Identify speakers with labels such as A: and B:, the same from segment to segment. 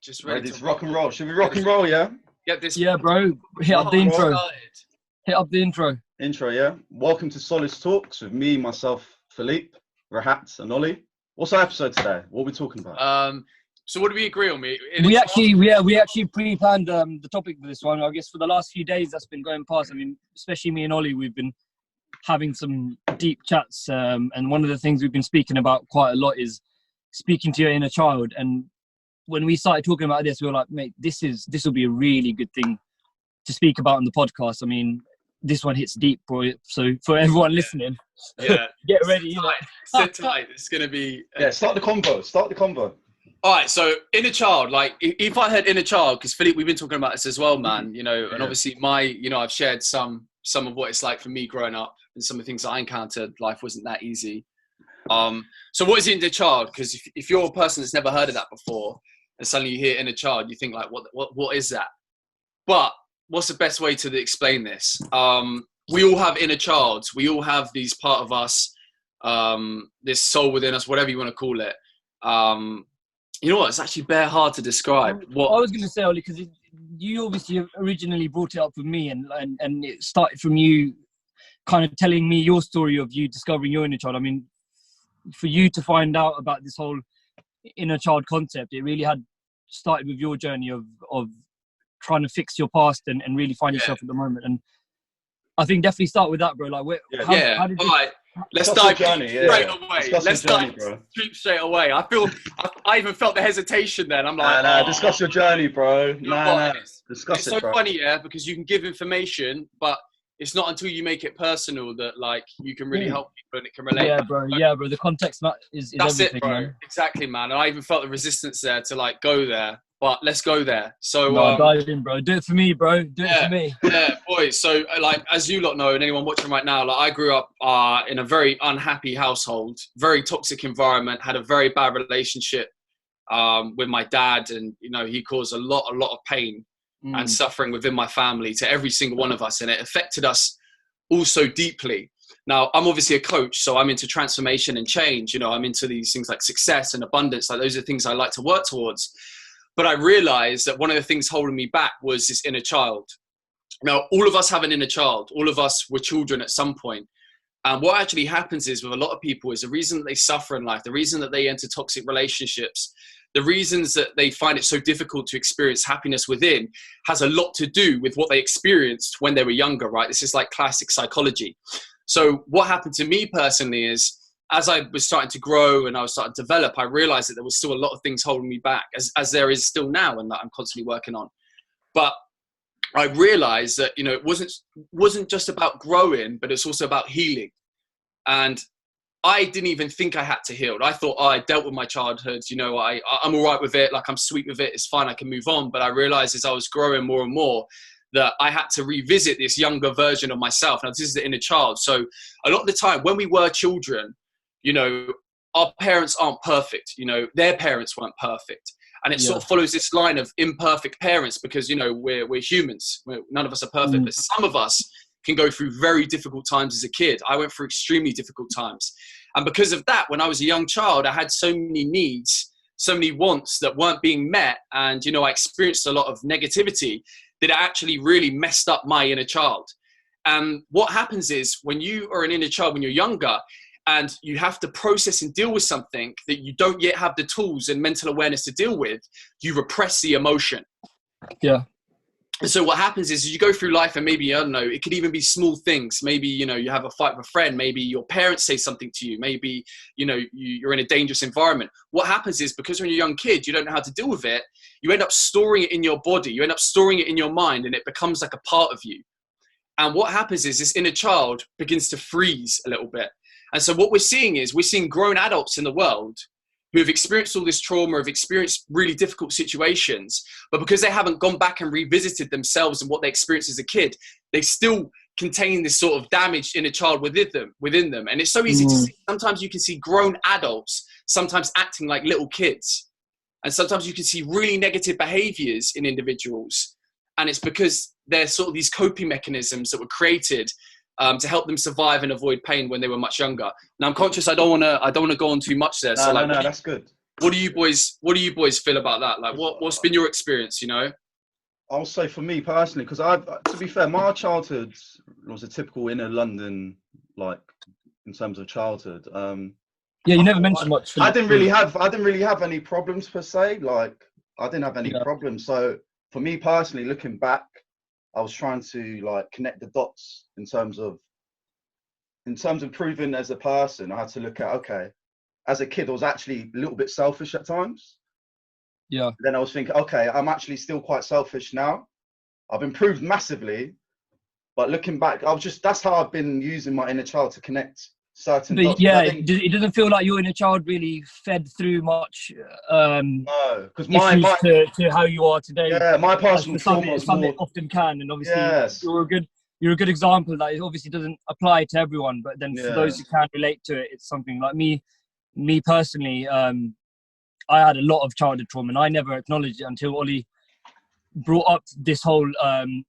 A: Just ready
B: to rock and roll. Should we rock and roll, yeah?
A: Get this.
C: Yeah, bro. Hit up the intro.
A: Started.
C: Hit up the intro.
B: Intro, yeah? Welcome to Solid Talks with me, myself, Felipe, Rahat, and Olly. What's our episode today? What are we talking about?
A: So what do we agree on?
C: We actually pre-planned the topic for this one. I guess for the last few days that's been going past. I mean, especially me and Olly, we've been having some deep chats. And one of the things we've been speaking about quite a lot is speaking to your inner child. And when we started talking about this, we were like, mate, this will be a really good thing to speak about on the podcast. I mean, this one hits deep, bro. So for everyone listening, get ready.
A: Sit tight. It's going to be...
B: Start the convo.
A: All right, so inner child, like if I had inner child, because Philippe, we've been talking about this as well, man, and obviously I've shared some of what it's like for me growing up and some of the things that I encountered. Life wasn't that easy. So what is inner child? Because if you're a person that's never heard of that before and suddenly you hear inner child, you think like, what is that? But what's the best way to explain this? We all have inner childs. We all have these part of us, this soul within us, whatever you want to call it. You know what? It's actually bare hard to describe. What
C: I was going to say, Olly, because you obviously originally brought it up with me, and it started from you kind of telling me your story of you discovering your inner child. I mean, for you to find out about this whole inner child concept, it really had started with your journey of trying to fix your past and really find yourself at the moment. And I think definitely start with that, bro. Like, how did you...
A: All right. Let's dive straight away. Let's dive straight away. I even felt the hesitation then. I'm like,
B: discuss your journey, bro. Discuss
A: it's so funny, because you can give information, but it's not until you make it personal that like you can really help people and it can relate.
C: Yeah, bro. The context is
A: that's
C: everything,
A: it, bro.
C: Man.
A: Exactly, man. And I even felt the resistance there to like go there. But let's go there. So
C: dive in, bro. Do it for me, bro. Do it for me.
A: Yeah, boys. So like, as you lot know, and anyone watching right now, like I grew up in a very unhappy household, very toxic environment, had a very bad relationship with my dad. And, he caused a lot of pain and suffering within my family to every single one of us. And it affected us all so deeply. Now, I'm obviously a coach, so I'm into transformation and change. I'm into these things like success and abundance. Like those are things I like to work towards. But I realized that one of the things holding me back was this inner child. Now, all of us have an inner child. All of us were children at some point. And what actually happens is with a lot of people is the reason that they suffer in life, the reason that they enter toxic relationships, the reasons that they find it so difficult to experience happiness within has a lot to do with what they experienced when they were younger, right? This is like classic psychology. So what happened to me personally is, as I was starting to grow and I was starting to develop, I realized that there was still a lot of things holding me back, as there is still now, and that I'm constantly working on. But I realized that, it wasn't just about growing, but it's also about healing. And I didn't even think I had to heal. I thought, I dealt with my childhood, I'm all right with it. Like I'm sweet with it. It's fine. I can move on. But I realized as I was growing more and more that I had to revisit this younger version of myself. Now, this is the inner child. So a lot of the time when we were children, our parents aren't perfect, their parents weren't perfect. And it sort of follows this line of imperfect parents because, we're humans. None of us are perfect, but some of us can go through very difficult times as a kid. I went through extremely difficult times. And because of that, when I was a young child, I had so many needs, so many wants that weren't being met. And, I experienced a lot of negativity that actually really messed up my inner child. And what happens is when you are an inner child, when you're younger, and you have to process and deal with something that you don't yet have the tools and mental awareness to deal with, you repress the emotion.
C: Yeah.
A: And so what happens is you go through life and maybe, I don't know, it could even be small things. Maybe, you have a fight with a friend. Maybe your parents say something to you. Maybe, you're in a dangerous environment. What happens is because when you're a young kid, you don't know how to deal with it. You end up storing it in your body. You end up storing it in your mind and it becomes like a part of you. And what happens is this inner child begins to freeze a little bit. And so what we're seeing grown adults in the world who have experienced all this trauma, have experienced really difficult situations, but because they haven't gone back and revisited themselves and what they experienced as a kid, they still contain this sort of damaged inner child within them. And it's so easy to see. Sometimes you can see grown adults sometimes acting like little kids. And sometimes you can see really negative behaviors in individuals. And it's because they're sort of these coping mechanisms that were created to help them survive and avoid pain when they were much younger. Now I'm conscious I don't want to go on too much there.
B: No, that's good.
A: What do you boys feel about that? Like, what's been your experience? You know,
B: I'll say for me personally, because to be fair, my childhood was a typical inner London, like in terms of childhood.
C: Yeah, you never mentioned much.
B: I didn't really have any problems per se. Like, I didn't have any problems. So for me personally, looking back, I was trying to like connect the dots in terms of proving as a person. I had to look at, okay, as a kid, I was actually a little bit selfish at times.
C: Yeah.
B: Then I was thinking, okay, I'm actually still quite selfish now. I've improved massively, but looking back, that's how I've been using my inner child to connect certain dots.
C: Yeah, it doesn't feel like your inner child really fed through much
B: no, because
C: to how you are today.
B: Yeah, my personal trauma was
C: some
B: more...
C: often can, and obviously
B: yes.
C: you're a good example that it obviously doesn't apply to everyone, but then for those who can relate to it, it's something like me personally. I had a lot of childhood trauma, and I never acknowledged it until Olly brought up this whole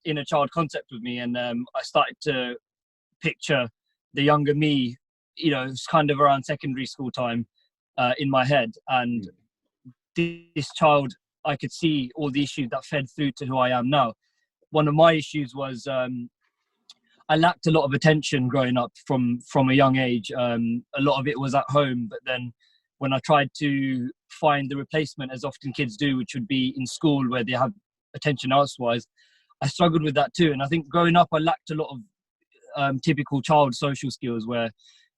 C: inner child concept with me, and I started to picture the younger me, you know, it's kind of around secondary school time in my head, and this child, I could see all the issues that fed through to who I am now. One of my issues was I lacked a lot of attention growing up from a young age. A lot of it was at home, but then when I tried to find the replacement, as often kids do, which would be in school where they have attention elsewise, I struggled with that too. And I think growing up, I lacked a lot of typical child social skills where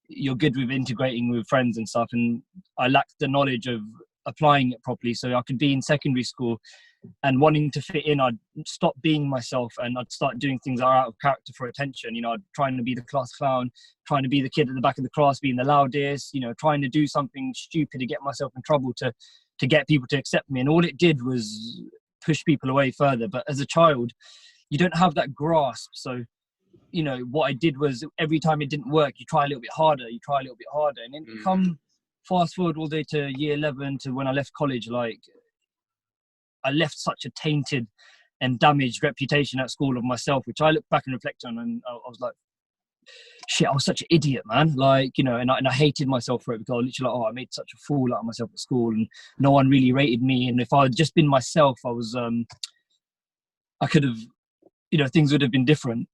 C: you're good with integrating with friends and stuff. And I lacked the knowledge of applying it properly. So I could be in secondary school and wanting to fit in, I'd stop being myself and I'd start doing things that are out of character for attention. You know, trying to be the class clown, trying to be the kid at the back of the class, being the loudest, you know, trying to do something stupid to get myself in trouble to get people to accept me. And all it did was push people away further. But as a child, you don't have that grasp. So, you know, what I did was every time it didn't work, you try a little bit harder, and then come fast forward all the way to year 11 to when I left college. Like, I left such a tainted and damaged reputation at school of myself, which I look back and reflect on, and I was like, shit, I was such an idiot, man. Like, you know, and I hated myself for it, because I was literally like, oh, I made such a fool out of myself at school, and no one really rated me. And if I had just been myself, I was, I could have, you know, things would have been different.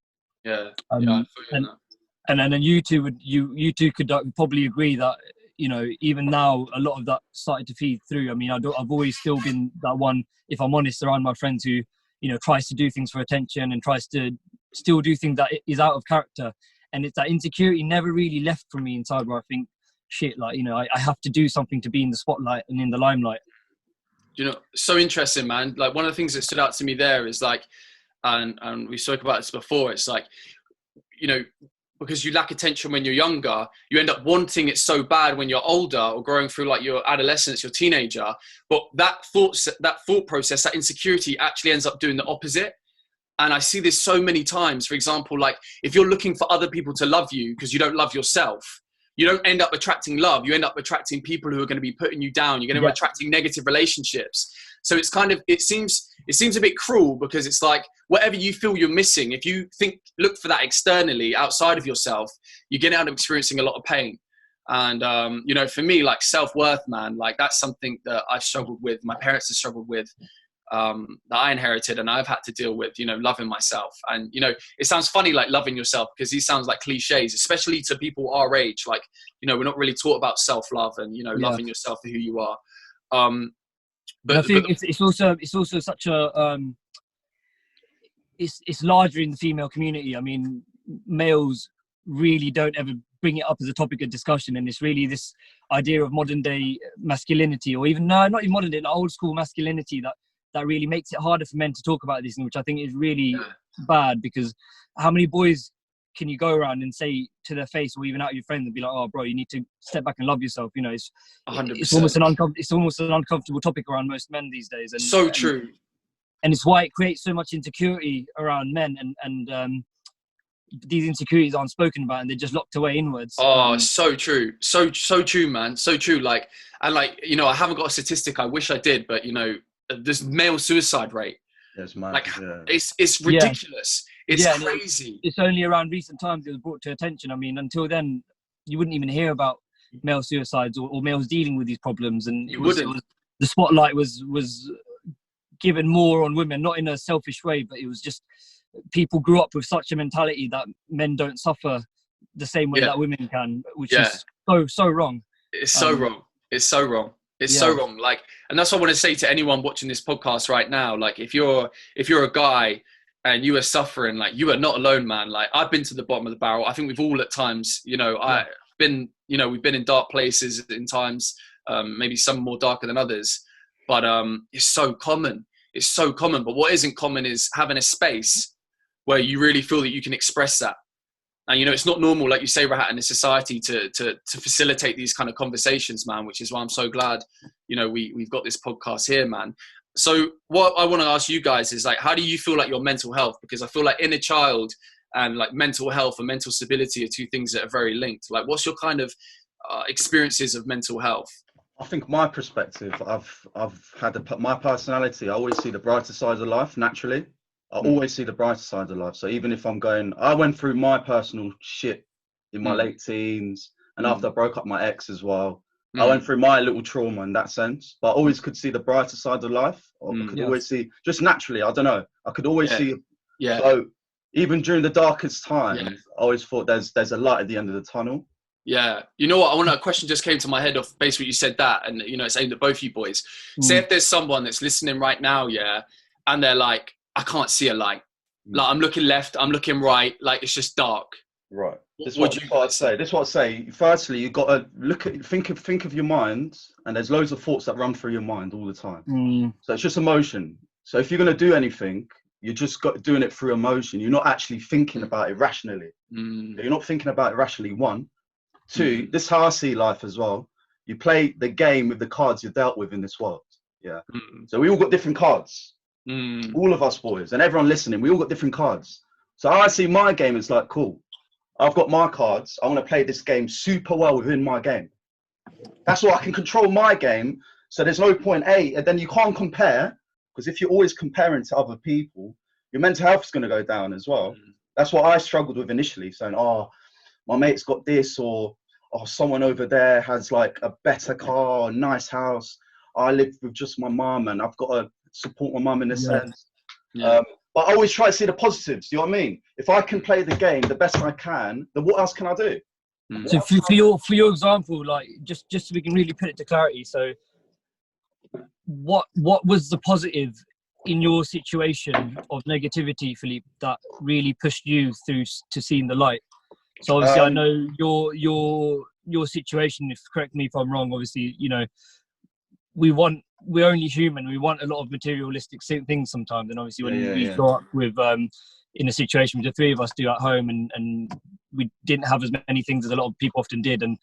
A: Yeah.
C: And then you two could probably agree that, you know, even now, a lot of that started to feed through. I mean, I've always still been that one, if I'm honest, around my friends who, you know, tries to do things for attention and tries to still do things that is out of character. And it's that insecurity never really left from me inside, where I think, shit, like, you know, I have to do something to be in the spotlight and in the limelight.
A: You know, so interesting, man. Like, one of the things that stood out to me there is like, and we spoke about this before, it's like, you know, because you lack attention when you're younger, you end up wanting it so bad when you're older or growing through like your adolescence, your teenager. But that thought process, that insecurity actually ends up doing the opposite. And I see this so many times. For example, like if you're looking for other people to love you because you don't love yourself, you don't end up attracting love. You end up attracting people who are going to be putting you down. You're going to be attracting negative relationships. So it's kind of, it seems a bit cruel, because it's like whatever you feel you're missing, if you look for that externally outside of yourself, you're going to end up experiencing a lot of pain. And, you know, for me, like self-worth, man, like that's something that I've struggled with. My parents have struggled with, that I inherited and I've had to deal with, you know, loving myself. And, you know, it sounds funny, like loving yourself, because these sounds like cliches, especially to people our age. Like, you know, we're not really taught about self-love and, you know, loving yourself for who you are.
C: But I think it's also such a it's larger in the female community. I mean, males really don't ever bring it up as a topic of discussion, and it's really this idea of modern day masculinity, or even not even modern day, like old school masculinity, that really makes it harder for men to talk about this, which I think is really bad. Because how many boys can you go around and say to their face, or even out of your friends, and be like, "Oh, bro, you need to step back and love yourself." You know, it's 100%. It's almost an uncomfortable topic around most men these days. And
A: so true.
C: And it's why it creates so much insecurity around men, and these insecurities aren't spoken about, and they're just locked away inwards.
A: Oh, so true, so true, man, so true. Like, and like, you know, I haven't got a statistic. I wish I did, but you know, this male suicide rate.
B: Yes, man.
A: Like, it's ridiculous. It's crazy.
C: It's only around recent times it was brought to attention. I mean, until then, you wouldn't even hear about male suicides or males dealing with these problems, and
A: You wouldn't.
C: the spotlight was given more on women, not in a selfish way, but it was just people grew up with such a mentality that men don't suffer the same way that women can, which is so wrong.
A: It's so wrong. It's so wrong. It's so wrong. Like, and that's what I want to say to anyone watching this podcast right now. Like, if you're a guy and you are suffering, like, you are not alone, man. Like, I've been to the bottom of the barrel. I think we've all at times, you know, I've been, you know, we've been in dark places in times, maybe some more darker than others, but it's so common. It's so common. But what isn't common is having a space where you really feel that you can express that. And, you know, it's not normal, like you say, Rahat, in a society to facilitate these kind of conversations, man, which is why I'm so glad, you know, we've got this podcast here, man. So what I want to ask you guys is, like, how do you feel like your mental health? Because I feel like inner child and like mental health and mental stability are two things that are very linked. Like, what's your kind of experiences of mental health?
B: I think my perspective, I've had my personality. I always see the brighter side of life naturally. I always see the brighter side of life. So even if I went through my personal shit in my late teens, and after I broke up my ex as well, I went through my little trauma in that sense. But I always could see the brighter side of life. Or I could always see, just naturally, I don't know, I could always see. Yeah. So even during the darkest times, I always thought there's a light at the end of the tunnel.
A: Yeah. You know what? A question just came to my head off based what you said that. And, you know, it's aimed at both you boys. Say if there's someone that's listening right now, and they're like, I can't see a light. Like, I'm looking left, I'm looking right, like, it's just dark. Right.
B: This is what I'd say. This is what I'd say. Firstly, you've got to think of your mind, and there's loads of thoughts that run through your mind all the time. So it's just emotion. So if you're going to do anything, you're just doing it through emotion. You're not actually thinking about it rationally. You're not thinking about it rationally, one. Two, this is how I see life as well. You play the game with the cards you're dealt with in this world. Yeah. So we all got different cards. All of us boys and everyone listening, we all got different cards. So I see my game is like, cool, I've got my cards, I want to play this game super well within my game. That's why I can control my game. So there's no point and then you can't compare, because if you're always comparing to other people, your mental health is going to go down as well. That's what I struggled with initially, saying, oh, my mate's got this, or oh, someone over there has like a better car, a nice house, I live with just my mum and I've got to support my mum in a sense. But I always try to see the positives. Do you know what I mean? If I can play the game the best I can, then what else can I do?
C: So for your example, like just so we can really put it to clarity. So what was the positive in your situation of negativity, Felipe, that really pushed you through to seeing the light? So obviously, I know your situation. If correct me if I'm wrong. Obviously, you know, we're only human. We want a lot of materialistic things sometimes. And obviously when we grow up with, in a situation which the three of us do at home, and we didn't have as many things as a lot of people often did. And,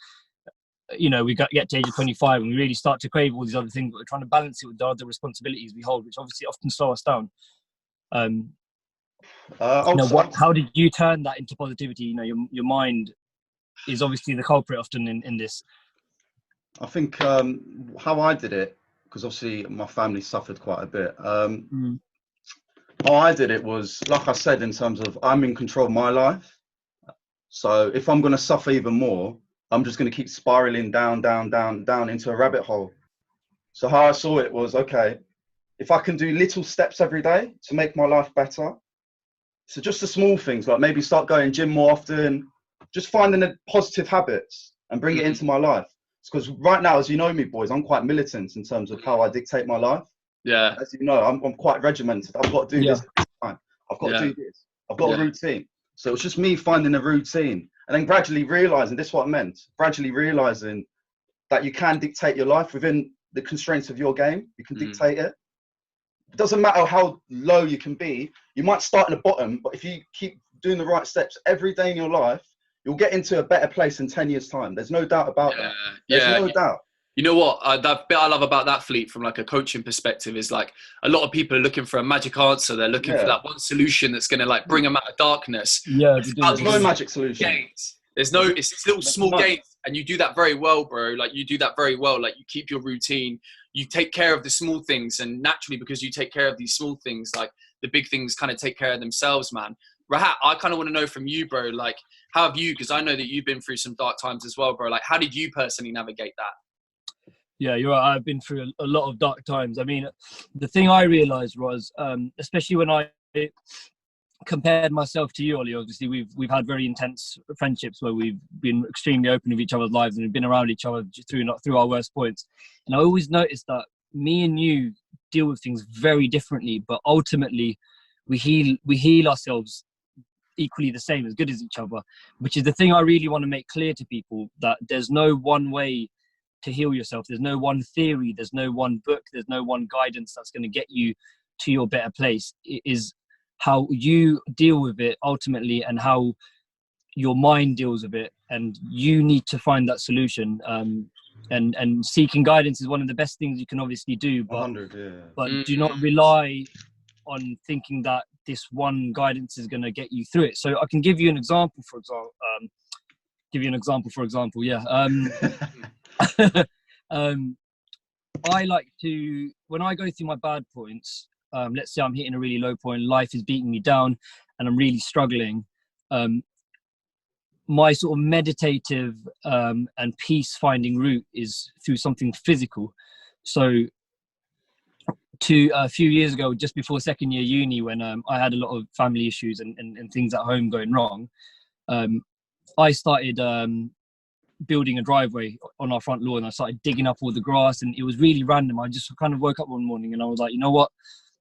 C: you know, we get to age of 25 and we really start to crave all these other things, but we're trying to balance it with the other responsibilities we hold, which obviously often slow us down. How did you turn that into positivity? You know, your mind is obviously the culprit often in this.
B: I think how I did it, because obviously my family suffered quite a bit. How I did it was, like I said, in terms of I'm in control of my life. So if I'm going to suffer even more, I'm just going to keep spiraling down into a rabbit hole. So how I saw it was, okay, if I can do little steps every day to make my life better. So just the small things, like maybe start going gym more often, just finding the positive habits and bring it into my life. Because right now, as you know me, boys, I'm quite militant in terms of how I dictate my life. Yeah. As you know, I'm quite regimented. I've got to do this time. I've got to do this. I've got a routine. So it's just me finding a routine and then gradually realizing, this is what I meant, gradually realizing that you can dictate your life within the constraints of your game. You can dictate it. It doesn't matter how low you can be. You might start in the bottom, but if you keep doing the right steps every day in your life, you'll get into a better place in 10 years' time. There's no doubt about that. There's no doubt.
A: You know what? That bit I love about that, Felipe, from like a coaching perspective, is like a lot of people are looking for a magic answer. They're looking for that one solution that's going to like bring them out of darkness.
B: There's no magic solution.
A: It's little small gains, and you do that very well, bro. Like you do that very well. Like you keep your routine, you take care of the small things, and naturally, because you take care of these small things, like the big things kind of take care of themselves, man. Rahat, I kind of want to know from you, bro, like how have you, because I know that you've been through some dark times as well, bro. Like, how did you personally navigate that?
C: Yeah, you're right. I've been through a lot of dark times. I mean, the thing I realized was, especially when I compared myself to you, Ollie, obviously we've had very intense friendships where we've been extremely open with each other's lives and we've been around each other through our worst points. And I always noticed that me and you deal with things very differently, but ultimately we heal ourselves equally the same, as good as each other, which is the thing I really want to make clear to people, that there's no one way to heal yourself. There's no one theory, there's no one book, there's no one guidance that's going to get you to your better place. It is how you deal with it ultimately, and how your mind deals with it, and you need to find that solution. And seeking guidance is one of the best things you can obviously do, but do not rely on thinking that this one guidance is going to get you through it. So I can give you an example, for example. Yeah. I like to, when I go through my bad points, let's say I'm hitting a really low point, life is beating me down and I'm really struggling, my sort of meditative and peace finding route is through something physical. So a few years ago, just before second year uni, when I had a lot of family issues and things at home going wrong, I started building a driveway on our front lawn. I started digging up all the grass, and it was really random. I just kind of woke up one morning and I was like, you know what?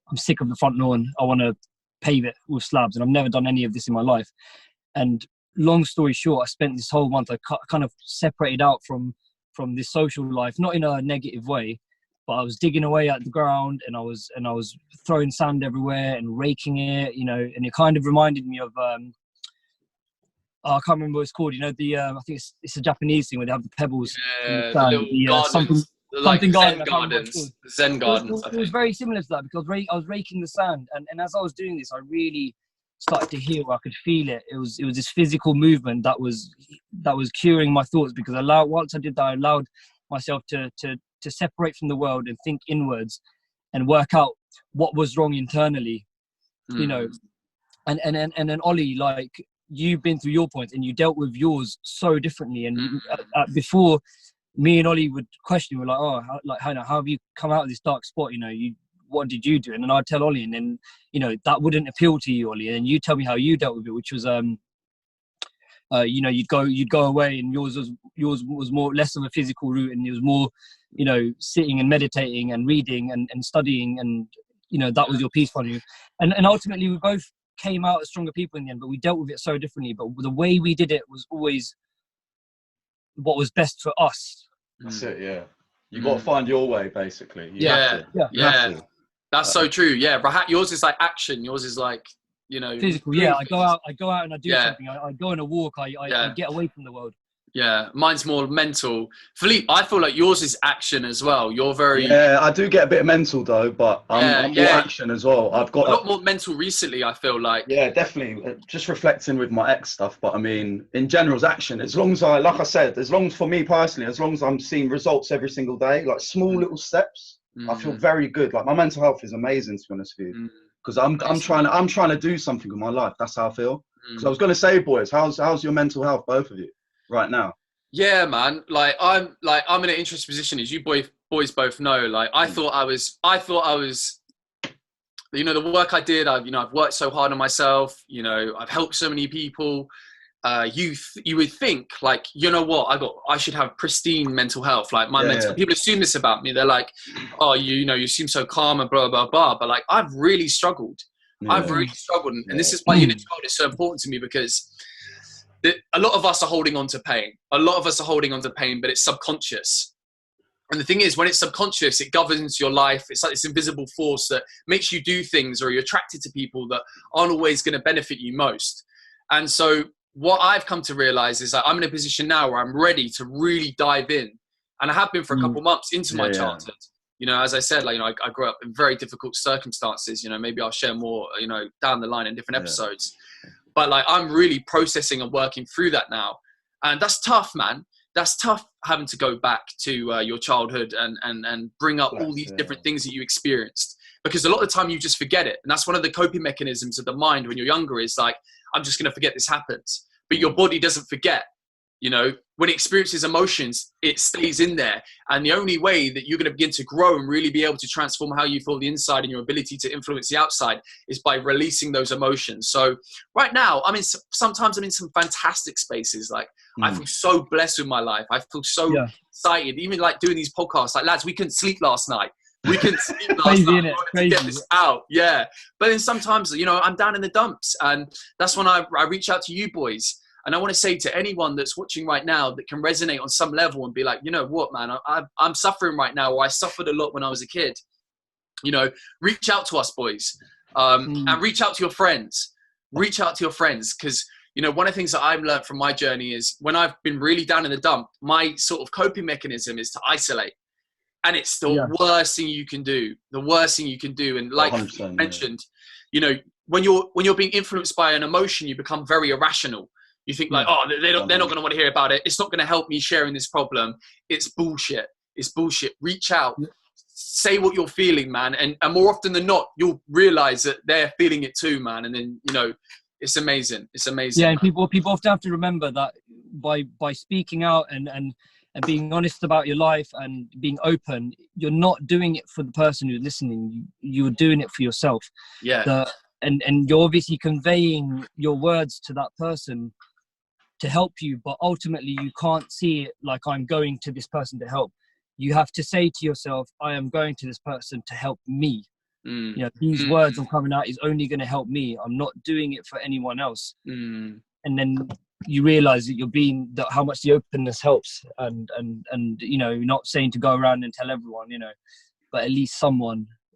C: I'm sick of the front lawn. I want to pave it with slabs, and I've never done any of this in my life. And long story short, I spent this whole month, I kind of separated out from this social life, not in a negative way, but I was digging away at the ground, and I was throwing sand everywhere and raking it, you know, and it kind of reminded me of I can't remember what it's called. You know, I think it's a Japanese thing where they have the pebbles.
A: Yeah, the little gardens,
C: something
A: Zen
C: gardens.
A: Zen gardens.
C: It was very similar to that, because I was raking the sand, and as I was doing this, I really started to heal. I could feel it. It was this physical movement that was curing my thoughts, because once I did that, I allowed myself to separate from the world and think inwards and work out what was wrong internally, you know. And then Ollie, like, you've been through your points and you dealt with yours so differently. And before, me and Ollie would question, we're like, oh, how have you come out of this dark spot? You know, what did you do? And then I'd tell Ollie, and then, you know, that wouldn't appeal to you, Ollie. And you tell me how you dealt with it, which was, you know, you'd go away, and yours was more less of a physical route, and it was more, you know, sitting and meditating and reading and studying, and, you know, that was your peace finding. And ultimately, we both came out as stronger people in the end, but we dealt with it so differently. But the way we did it was always what was best for us.
B: That's it, yeah. You got to find your way, basically. You
A: have to.
B: Yeah.
A: That's so true. Yeah, Rahat, yours is like action. Yours is like, you know,
C: physical. Yeah, I go out and I do something. I go on a walk. I get away from the world.
A: Yeah, mine's more mental. Felipe, I feel like yours is action as well. You're very...
B: Yeah, I do get a bit mental though, but I'm more action as well. I've got
A: a lot more mental recently, I feel like.
B: Yeah, definitely. Just reflecting with my ex stuff, but I mean, in general, it's action. As long as like I said, as long as, for me personally, as long as I'm seeing results every single day, like small little steps, I feel very good. Like, my mental health is amazing, to be honest with you, because I'm trying to do something with my life. That's how I feel. Because I was going to say, boys, how's your mental health, both of you, right now?
A: Yeah, man. Like, I'm in an interesting position, as you boys both know. Like, I thought I was, you know, the work I did, I've worked so hard on myself, you know, I've helped so many people. You would think, like, you know what, I should have pristine mental health. Like, my mental, people assume this about me. They're like, oh, you know, you seem so calm and blah, blah, blah. But like, I've really struggled. I've really struggled. And this is why unit child is so important to me, because a lot of us are holding on to pain. A lot of us are holding on to pain, but it's subconscious. And the thing is, when it's subconscious, it governs your life. It's like this invisible force that makes you do things, or you're attracted to people that aren't always going to benefit you most. And so what I've come to realize is that I'm in a position now where I'm ready to really dive in. And I have been for a couple of months into my childhood. You know, as I said, like, you know, I grew up in very difficult circumstances. You know, maybe I'll share more, you know, down the line in different episodes. But like, I'm really processing and working through that now. And that's tough, man. That's tough, having to go back to your childhood and bring up all these different things that you experienced. Because a lot of the time you just forget it. And that's one of the coping mechanisms of the mind when you're younger, is like, I'm just going to forget this happens. but your body doesn't forget. You know, when it experiences emotions, it stays in there. And the only way that you're going to begin to grow and really be able to transform how you feel the inside and your ability to influence the outside is by releasing those emotions. So right now, sometimes I'm in some fantastic spaces. Like I feel so blessed with my life. I feel so excited, even like doing these podcasts. Like, lads, we couldn't sleep last night. We couldn't sleep last night to get this out. Yeah. But then sometimes, you know, I'm down in the dumps, and that's when I reach out to you boys. And I want to say to anyone that's watching right now that can resonate on some level and be like, you know what, man, I'm suffering right now, or I suffered a lot when I was a kid. You know, reach out to us, boys, and reach out to your friends. Reach out to your friends, because, you know, one of the things that I've learned from my journey is when I've been really down in the dump, my sort of coping mechanism is to isolate. And it's the worst thing you can do. The worst thing you can do. And like you mentioned, you know, when you're being influenced by an emotion, you become very irrational. You think like, oh, they're not going to want to hear about it. It's not going to help me sharing this problem. It's bullshit. It's bullshit. Reach out. Say what you're feeling, man. And more often than not, you'll realize that they're feeling it too, man. And then, you know, it's amazing. It's amazing.
C: Yeah, and people often have to remember that by speaking out and being honest about your life and being open, you're not doing it for the person who's listening. You're doing it for yourself.
A: Yeah.
C: And you're obviously conveying your words to that person to help you, but ultimately you can't see it like I'm going to this person to help. You have to say to yourself, I am going to this person to help me. You know, these words I'm coming out is only going to help me. I'm not doing it for anyone else. And then you realize that how much the openness helps, and you know, not saying to go around and tell everyone, you know, but at least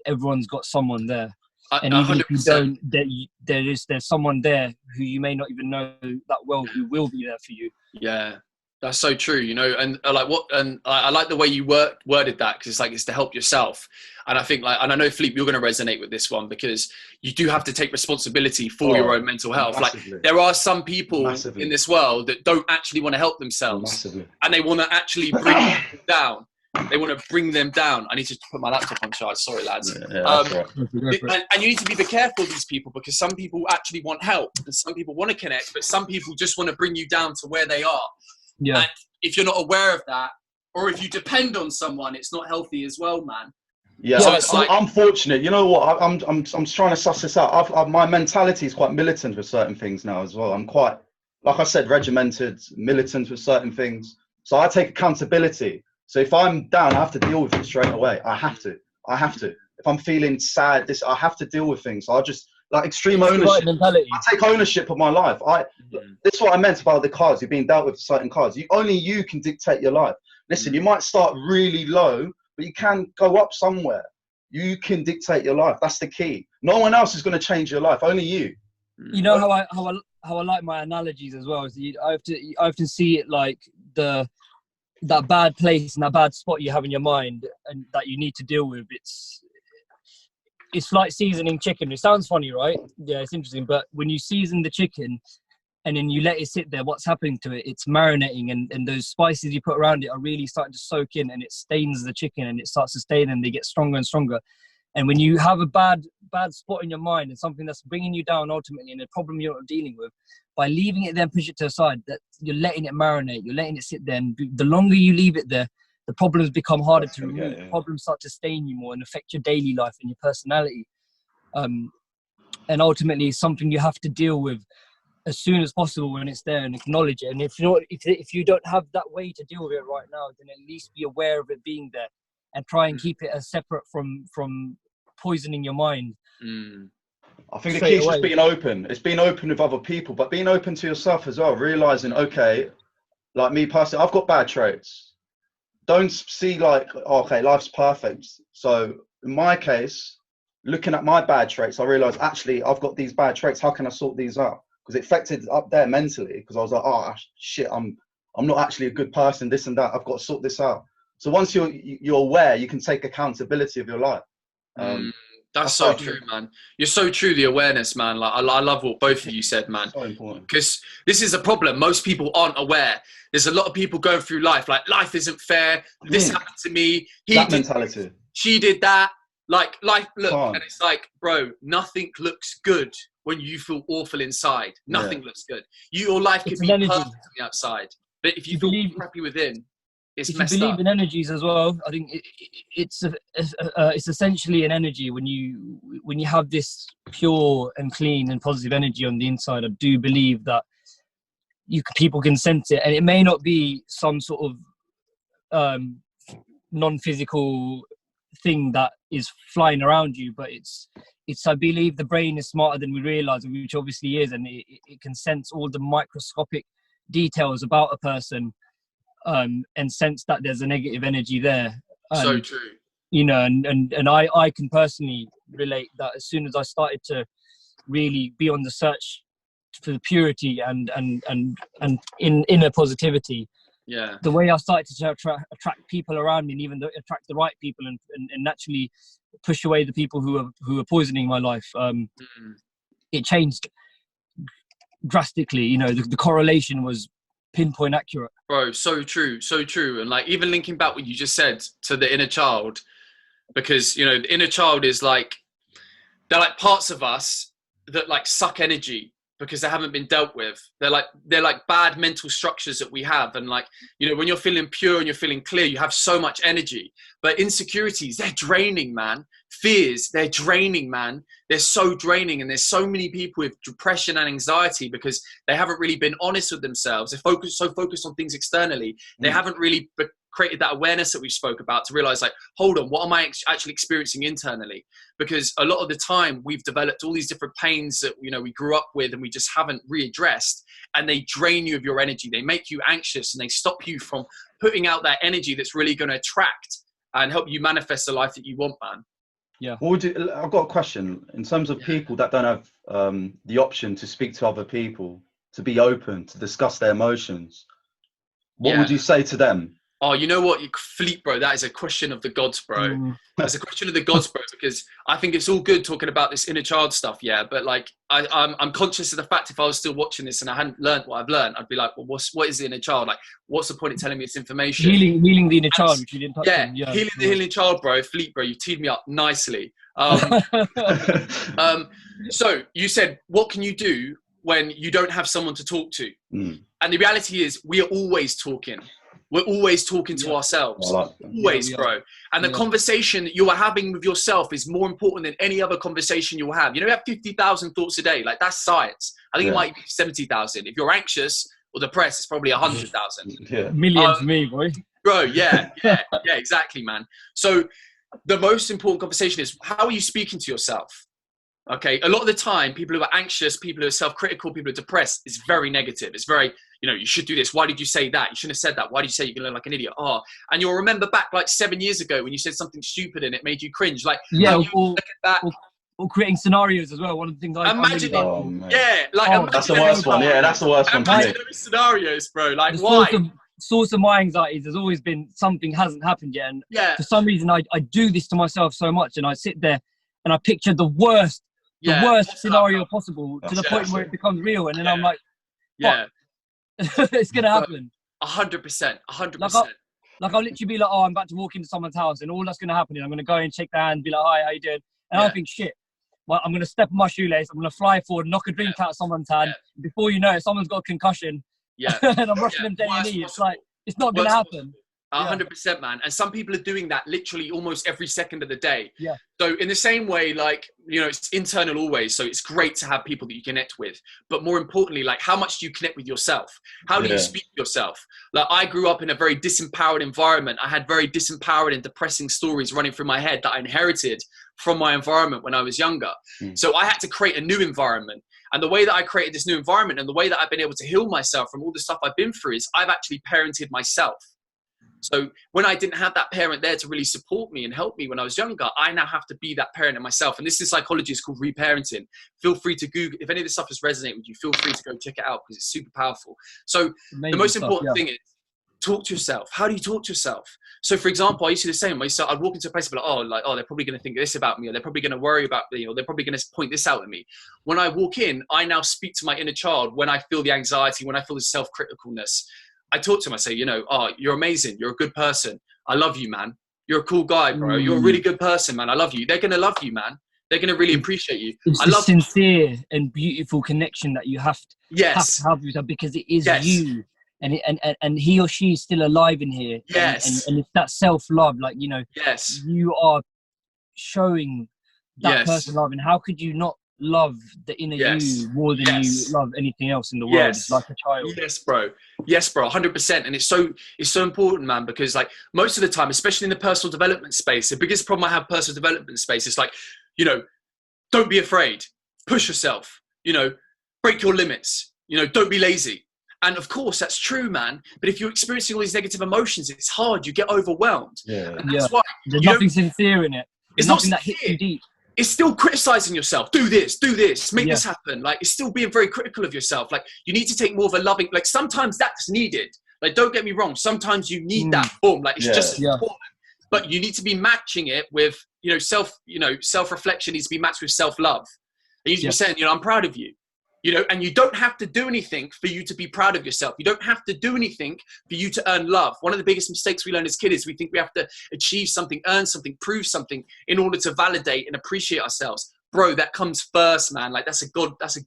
C: everyone's got someone there. And even 100%. If you don't, there's someone there who you may not even know that well, who will be there for you.
A: Yeah, that's so true. You know, and I like the way you worded that, because it's to help yourself. And I think and I know, Felipe, you're going to resonate with this one, because you do have to take responsibility for your own mental health. Massively. Like there are some people in this world that don't actually want to help themselves, and they want to actually bring them down. They want to bring them down. I need to put my laptop on charge. Sorry, lads.
B: That's right.
A: And you need to be careful of these people, because some people actually want help and some people want to connect, but some people just want to bring you down to where they are. Yeah. And if you're not aware of that, or if you depend on someone, it's not healthy as well, man.
B: Yeah, so I'm fortunate. You know what? I'm trying to suss this out. My mentality is quite militant with certain things now as well. I'm quite, like I said, regimented, militant with certain things. So I take accountability. So if I'm down, I have to deal with it straight away. I have to. If I'm feeling sad, I have to deal with things. So I just, like, extreme ownership. I take ownership of my life. This is what I meant about the cards. You're being dealt with certain cards. Only you can dictate your life. Listen, you might start really low, but you can go up somewhere. You can dictate your life. That's the key. No one else is going to change your life. Only you.
C: You know how I like my analogies as well. Is I often see it like that bad place and that bad spot you have in your mind and that you need to deal with. It's like seasoning chicken. It sounds funny, right? Yeah, it's interesting. But when you season the chicken and then you let it sit there, what's happening to it? It's marinating, and those spices you put around it are really starting to soak in, and it stains the chicken, and it starts to stain, and they get stronger and stronger. And when you have a bad spot in your mind and something that's bringing you down ultimately, and a problem you're not dealing with, by leaving it there and push it to the side, that you're letting it marinate, you're letting it sit there. And the longer you leave it there, the problems become harder to remove. Yeah. Problems start to stain you more and affect your daily life and your personality. And ultimately, it's something you have to deal with as soon as possible when it's there, and acknowledge it. And if you don't have that way to deal with it right now, then at least be aware of it being there and try and keep it as separate from poisoning your mind.
B: I think the key is just being open. It's being open with other people, but being open to yourself as well. Realizing, okay, like me personally, I've got bad traits. Don't see like, okay, life's perfect. So in my case, looking at my bad traits, I realized actually I've got these bad traits. How can I sort these out? Because it affected up there mentally. Because I was like, oh shit, I'm not actually a good person. This and that. I've got to sort this out. So once you're aware, you can take accountability of your life.
A: That's so true, man. You're so true. The awareness, man. Like I love what both of you said, man.
B: So important.
A: Because this is a problem. Most people aren't aware. There's a lot of people going through life like life isn't fair. This happened to me.
B: Mentality.
A: She did that. Like life. Look, and it's like, bro, nothing looks good when you feel awful inside. Nothing looks good. Your life could be perfect on the outside, but if you feel crappy within, it's messed up.
C: If you believe in energies as well, I think it's essentially an energy. When you have this pure and clean and positive energy on the inside, I do believe that people can sense it, and it may not be some sort of non-physical thing that is flying around you, but it's I believe the brain is smarter than we realize, which obviously is, and it can sense all the microscopic details about a person, and sense that there's a negative energy there.
A: So true.
C: You know, and I can personally relate that as soon as I started to really be on the search for the purity and inner positivity, the way I started to attract people around me, and even attract the right people, and naturally push away the people who are poisoning my life, it changed drastically. You know, the correlation was pinpoint accurate.
A: Bro, so true. And like, even linking back what you just said to the inner child, because, you know, the inner child is like, they're like parts of us that like suck energy because they haven't been dealt with. They're like bad mental structures that we have. And like, you know, when you're feeling pure and you're feeling clear, you have so much energy. But insecurities, they're draining, man. Fears, they're draining, man. They're so draining. And there's so many people with depression and anxiety because they haven't really been honest with themselves. They're so focused on things externally. They haven't really created that awareness that we spoke about to realize, like, hold on, what am I actually experiencing internally? Because a lot of the time we've developed all these different pains that, you know, we grew up with and we just haven't readdressed, and they drain you of your energy. They make you anxious, and they stop you from putting out that energy that's really going to attract and help you manifest the life that you want, man.
C: Yeah.
B: I've got a question in terms of people that don't have the option to speak to other people, to be open, to discuss their emotions. What would you say to them?
A: Oh, you know what, Felipe, bro, that is a question of the gods, bro. That's a question of the gods, bro, because I think it's all good talking about this inner child stuff, yeah, but like, I'm conscious of the fact if I was still watching this and I hadn't learned what I've learned, I'd be like, well, what is the inner child? Like, what's the point of telling me this information?
C: Healing the inner child, which you didn't touch on.
A: Yeah, healing the healing child, bro. Felipe, bro, you teed me up nicely. So you said, what can you do when you don't have someone to talk to? And the reality is, we are always talking. We're always talking to ourselves, always, bro. And the conversation that you are having with yourself is more important than any other conversation you'll have. You know, we have 50,000 thoughts a day. Like, that's science. I think it might be 70,000. If you're anxious or depressed, it's probably 100,000.
C: Million for me, boy.
A: Bro, yeah, exactly, man. So the most important conversation is, how are you speaking to yourself? Okay, a lot of the time, people who are anxious, people who are self-critical, people who are depressed, it's very negative. It's very, you know, you should do this. Why did you say that? You shouldn't have said that. Why did you say you're going to look like an idiot? Oh, and you'll remember back like 7 years ago when you said something stupid and it made you cringe. Like,
C: or creating scenarios as well. One of the things I
A: imagine,
B: that's the worst one. Yeah, that's the worst one.
A: Imagine those scenarios, bro. Like, why?
C: Source of my anxiety has always been something hasn't happened yet, and for some reason I do this to myself so much, and I sit there and I picture the worst scenario possible to the point where it becomes real, and then I'm like, it's gonna happen.
A: 100%.
C: Like I'll literally be like, oh, I'm about to walk into someone's house, and all that's gonna happen is I'm gonna go and shake their hand, be like, hi, how you doing? And I think, shit, well, I'm gonna step on my shoelace, I'm gonna fly forward, knock a drink out someone's hand. Before you know it, someone's got a concussion. And I'm rushing them to A&E. It's like, it's not gonna happen.
A: 100%, man. And some people are doing that literally almost every second of the day. So in the same way, like, you know, it's internal always. So it's great to have people that you connect with. But more importantly, like, how much do you connect with yourself? How do you speak to yourself? Like, I grew up in a very disempowered environment. I had very disempowered and depressing stories running through my head that I inherited from my environment when I was younger. So I had to create a new environment. And the way that I created this new environment and the way that I've been able to heal myself from all the stuff I've been through is I've actually parented myself. So when I didn't have that parent there to really support me and help me when I was younger, I now have to be that parent in myself. And this in psychology is called reparenting. Feel free to Google. If any of this stuff has resonated with you, feel free to go check it out because it's super powerful. So the most important thing is talk to yourself. How do you talk to yourself? So for example, I used to do the same. I'd walk into a place and be like, oh, they're probably going to think this about me, or they're probably going to worry about me, or they're probably going to point this out at me. When I walk in, I now speak to my inner child when I feel the anxiety, when I feel the self-criticalness. I talk to him, I say, you know, oh, you're amazing. You're a good person. I love you, man. You're a cool guy, bro. You're a really good person, man. I love you. They're going to love you, man. They're going to really appreciate you.
C: It's
A: I
C: the
A: love
C: sincere and beautiful connection that you have to
A: yes,
C: have with yourself, because it is
A: yes,
C: you, and he or she is still alive in here.
A: yes,
C: And it's that self-love, like, you know,
A: yes,
C: you are showing that
A: yes,
C: person love, and how could you not love the inner
A: yes,
C: you more than you
A: yes.
C: love anything else in the world? It's
A: Yes.
C: like a child.
A: Yes, bro. Yes, bro. 100%. And it's so important, man, because like most of the time, especially in the personal development space, the biggest problem I have personal development space is like, you know, don't be afraid, push yourself, you know, break your limits, you know, don't be lazy. And of course that's true, man. But if you're experiencing all these negative emotions, it's hard. You get overwhelmed.
B: Yeah.
A: And that's why
C: There's nothing sincere in it. There's
A: it's not
C: nothing that hits you deep.
A: It's still criticizing yourself. Do this, make
C: Yeah.
A: this happen. Like, it's still being very critical of yourself. Like, you need to take more of a loving, like, sometimes that's needed. Like, don't get me wrong. Sometimes you need that boom. Like, it's just as important. But you need to be matching it with, self-reflection needs to be matched with self-love. And you need to be saying, I'm proud of you. And you don't have to do anything for you to be proud of yourself. You don't have to do anything for you to earn love. One of the biggest mistakes we learn as kids is we think we have to achieve something, earn something, prove something in order to validate and appreciate ourselves. Bro, that comes first, man. Like, that's a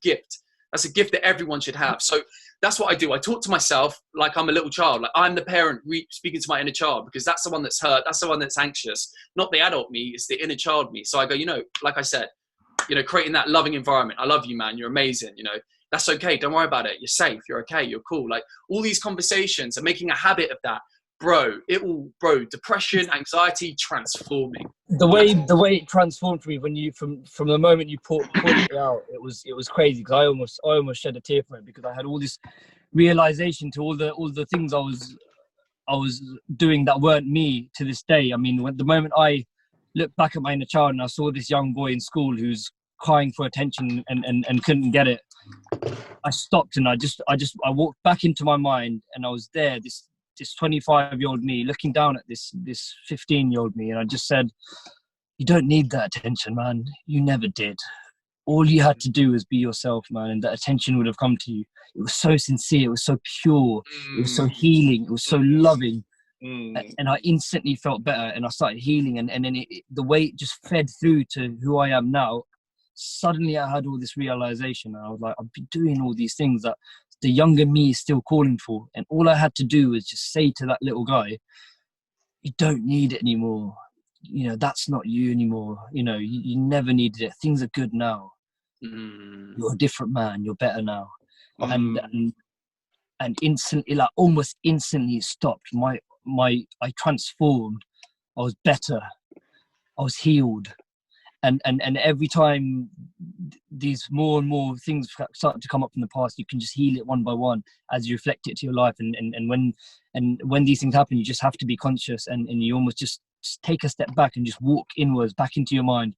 A: gift. That's a gift that everyone should have. So that's what I do. I talk to myself like I'm a little child. Like, I'm the parent speaking to my inner child, because that's the one that's hurt. That's the one that's anxious. Not the adult me, it's the inner child me. So I go, like I said, creating that loving environment. I love you, man. You're amazing. That's okay. Don't worry about it. You're safe. You're okay. You're cool. Like, all these conversations and making a habit of that, depression, anxiety, transforming.
C: The way it transformed for me when you from the moment you pointed it out, it was crazy, because I almost shed a tear for it, because I had all this realization to all the things I was doing that weren't me to this day. I mean, the moment I looked back at my inner child and I saw this young boy in school who's crying for attention and couldn't get it, I stopped and I walked back into my mind, and I was there, this 25-year-old me looking down at this 15-year-old me, and I just said, you don't need that attention, man. You never did. All you had to do was be yourself, man, and that attention would have come to you. It was so sincere, it was so pure, it was so healing, it was so loving. And I instantly felt better, and I started healing, and then the way it just fed through to who I am now. Suddenly I had all this realization, and I was like, I've been doing all these things that the younger me is still calling for, and all I had to do was just say to that little guy, you don't need it anymore. That's not you anymore. You never needed it. Things are good now. You're a different man. You're better now. And instantly, like almost instantly, it stopped. I transformed. I was better. I was healed. And every time these more and more things start to come up from the past, you can just heal it one by one as you reflect it to your life. And when these things happen, you just have to be conscious, and you almost just take a step back and just walk inwards, back into your mind,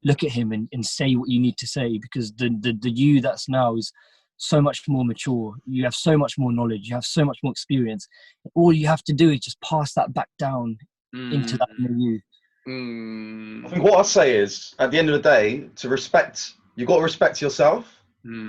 C: look at him and say what you need to say, because the you that's now is so much more mature. You have so much more knowledge. You have so much more experience. All you have to do is just pass that back down into that new you.
B: I think what I say is, at the end of the day, you've got to respect yourself.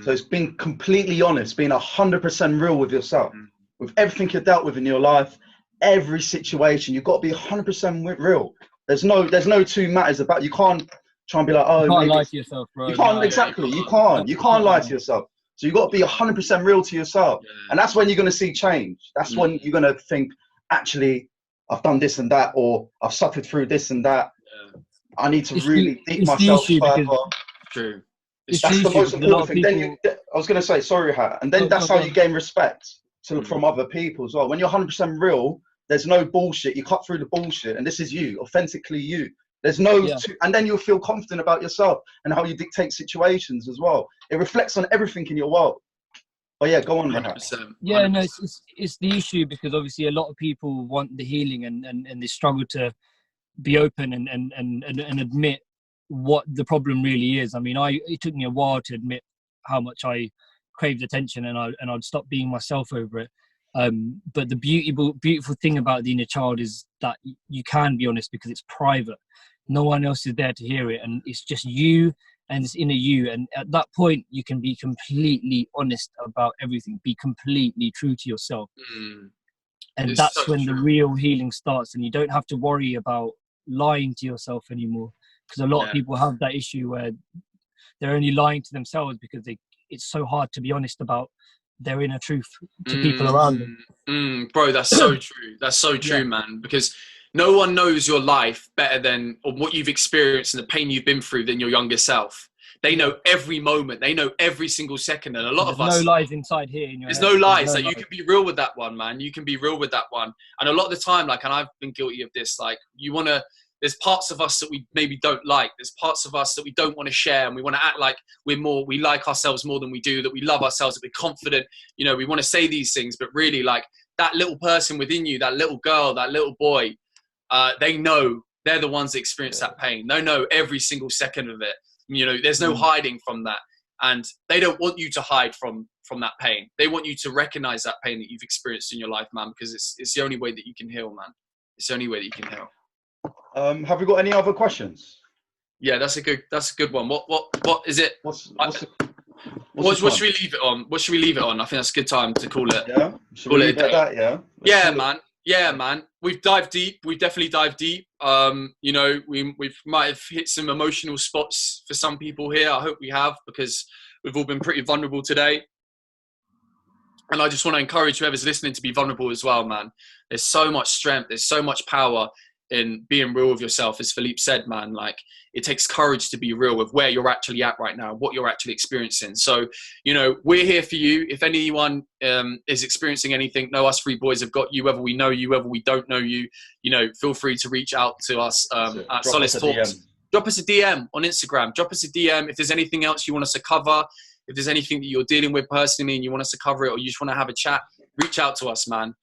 B: So it's being completely honest, being 100% real with yourself, with everything you've dealt with in your life, every situation. You've got to be 100% real. There's no two matters about. You can't try and be like,
C: you can't lie to yourself, bro.
B: You can't, exactly. You can't lie to yourself. So you've got to be 100% real to yourself, and that's when you're going to see change. That's when you're going to think, actually, I've done this and that, or I've suffered through this and that. I need to really dig myself further.
A: True.
B: That's the most important thing. Then I was going to say, sorry, Hat, and then that's how you gain respect from other people as well. When you're 100% real, there's no bullshit. You cut through the bullshit, and this is you, authentically you. There's no, and then you'll feel confident about yourself and how you dictate situations as well. It reflects on everything in your world. Oh yeah, go on, Rahat.
A: 100%.
C: Yeah, no, it's the issue, because obviously a lot of people want the healing and they struggle to be open and admit what the problem really is. I mean, it took me a while to admit how much I craved attention, and I'd stop being myself over it. But the beautiful thing about the inner child is that you can be honest, because it's private. No one else is there to hear it, and it's just you and this inner you. And at that point, you can be completely honest about everything, be completely true to yourself. And that's when the real healing starts, and you don't have to worry about lying to yourself anymore. because a lot of people have that issue where they're only lying to themselves because it's so hard to be honest about their inner truth to people around them.
A: Bro, that's so true. That's so true, man. Because no one knows your life better than, or what you've experienced and the pain you've been through, than your younger self. They know every moment. They know every single second. And a lot of us...
C: There's no lies inside here in your head.
A: There's no lies. Like, you can be real with that one, man. You can be real with that one. And a lot of the time, like, and I've been guilty of this, like, you want to... There's parts of us that we maybe don't like. There's parts of us that we don't want to share, and we want to act like we like ourselves more than we do, that we love ourselves, that we're confident. You know, we want to say these things, but really, like, that little person within you, that little girl, that little boy, they know, they're the ones that experience that pain. They know every single second of it. You know, there's no hiding from that. And they don't want you to hide from that pain. They want you to recognize that pain that you've experienced in your life, man, because it's the only way that you can heal, man. It's the only way that you can heal.
B: Have we got any other questions?
A: Yeah, that's a good one. What is it?
B: What should
A: we leave it on? What should we leave it on? I think that's a good time to call it.
B: Yeah. Should we leave it at that? Yeah.
A: Yeah, man. Yeah, man. We've dived deep. We've definitely dived deep. You know, we might have hit some emotional spots for some people here. I hope we have, because we've all been pretty vulnerable today. And I just want to encourage whoever's listening to be vulnerable as well, man. There's so much strength. There's so much power in being real with yourself. As Felipe said, man, like, it takes courage to be real with where you're actually at right now, what you're actually experiencing. So, you know, we're here for you. If anyone is experiencing anything, know us three boys have got you, whether we know you, whether we don't know you. You know, feel free to reach out to us at Solace Talks. Drop us a DM on Instagram. Drop us a DM if there's anything else you want us to cover. If there's anything that you're dealing with personally and you want us to cover it, or you just want to have a chat, reach out to us, man.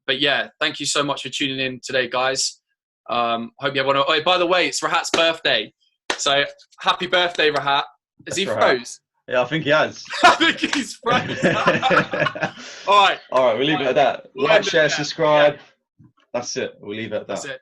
A: But yeah, thank you so much for tuning in today, guys. Hope you have one. Oh, by the way, it's Rahat's birthday. So happy birthday, Rahat. Is he froze?
B: Yeah, I think he has.
A: I think he's froze. All right.
B: All right, we'll leave it at that. Like, share, subscribe. Yeah. That's it. We'll leave it at that.
A: That's it.